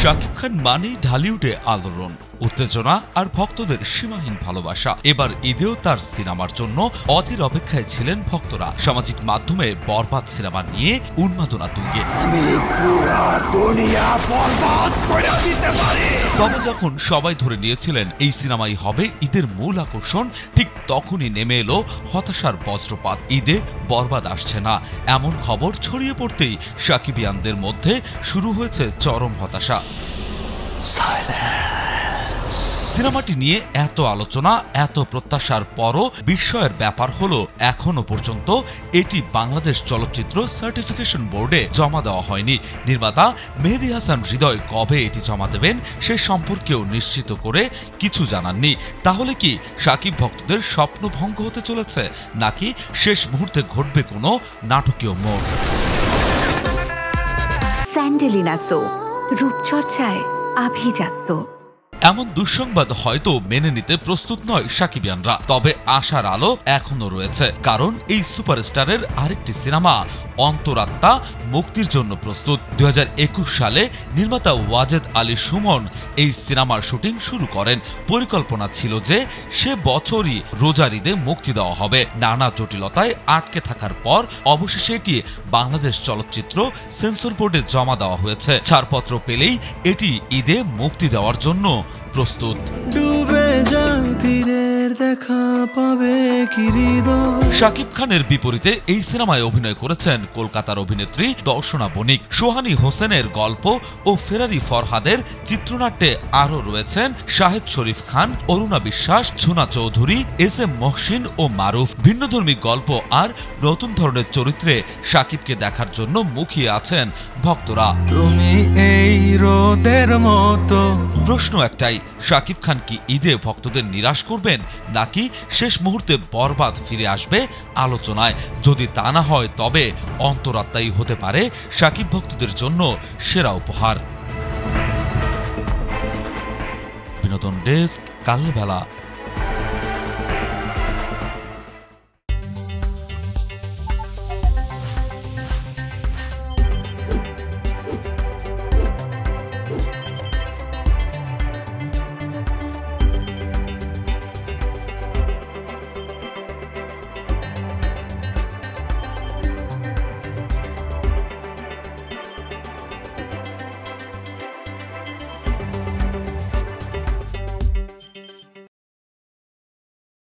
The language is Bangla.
শাকিব খান মানেই ঢালিউডে আলোড়ন, উত্তেজনা আর ভক্তদের সীমাহীন ভালোবাসা। এবার ঈদেও তার সিনেমার জন্য অধীর অপেক্ষায় ছিলেন ভক্তরা। সামাজিক মাধ্যমে বরবাদ সিনেমা নিয়ে উন্মাদনা তুঙ্গে। তবে যখন সবাই ধরে নিয়েছিলেন এই সিনেমাই হবে ঈদের মূল আকর্ষণ, ঠিক তখনই নেমে এলো হতাশার বজ্রপাত। ঈদে বরবাদ আসছে না এমন খবর ছড়িয়ে পড়তেই শাকিবিয়ানদের মধ্যে শুরু হয়েছে চরম হতাশা। সিনেমাটি নিয়ে এত আলোচনা, এত প্রত্যাশার পরও বিস্ময়ের ব্যাপার হলো এখনো পর্যন্ত এটি বাংলাদেশ চলচ্চিত্র সার্টিফিকেশন বোর্ডে জমা দেওয়া হয়নি। নির্মাতা মেহেদী হাসান হৃদয় কবে এটি জমা দেবেন সে সম্পর্কেও নিশ্চিত করে কিছু জানাননি। তাহলে কি শাকিব ভক্তদের স্বপ্ন ভঙ্গ হতে চলেছে, নাকি শেষ মুহূর্তে ঘটবে কোনো নাটকীয় মোড়? স্যান্ডেলিনা সো, রূপচর্চায় আভিজাত্য। এমন দুঃসংবাদ হয়তো মেনে নিতে প্রস্তুত নয় শাকিবিয়ানরা, তবে আশার আলো এখনো রয়েছে। কারণ এই সুপারস্টারের আরেকটি সিনেমা অন্তরাত্মা মুক্তির জন্য প্রস্তুত। 2021 সালে নির্মাতা ওয়াজেদ আলী সুমন এই সিনেমার শুটিং শুরু করেন। পরিকল্পনা ছিল যে সে বছরই রোজার ঈদে মুক্তি দেওয়া হবে। নানা জটিলতায় আটকে থাকার পর অবশেষে এটি বাংলাদেশ চলচ্চিত্র সেন্সর বোর্ডে জমা দেওয়া হয়েছে। ছাড়পত্র পেলেই এটি ঈদে মুক্তি দেওয়ার জন্য প্রস্তুত। শাকিব খানের বিপরীতে এই সিনেমায় অভিনয় করেছেন কলকাতার অভিনেত্রী দর্শনা বণিক। সোহানী হোসেনের গল্প ও ফেরারি ফরহাদের চিত্রনাট্যে আরও রয়েছেন শাহেদ শরীফ খান, অরুণা বিশ্বাস, ঝুনা চৌধুরী, SM মহসিন ও মারুফ। ভিন্নধর্মী গল্প আর নতুন ধরনের চরিত্রে শাকিবকে দেখার জন্য মুখিয়ে আছেন ভক্তরা। তুমি এই রোদের মতো। প্রশ্ন একটাই, শাকিব খান কি ঈদে ভক্তদের নিরাশ করবেন, নাকি শেষ মুহূর্তে বরবাদ ফিরে আসবে আলোচনায়? যদি তা না হয় তবে অন্তরাত্মাই হতে পারে শাকিব ভক্তদের জন্য সেরা উপহার। বিনোদন ডেস্ক, কালবেলা।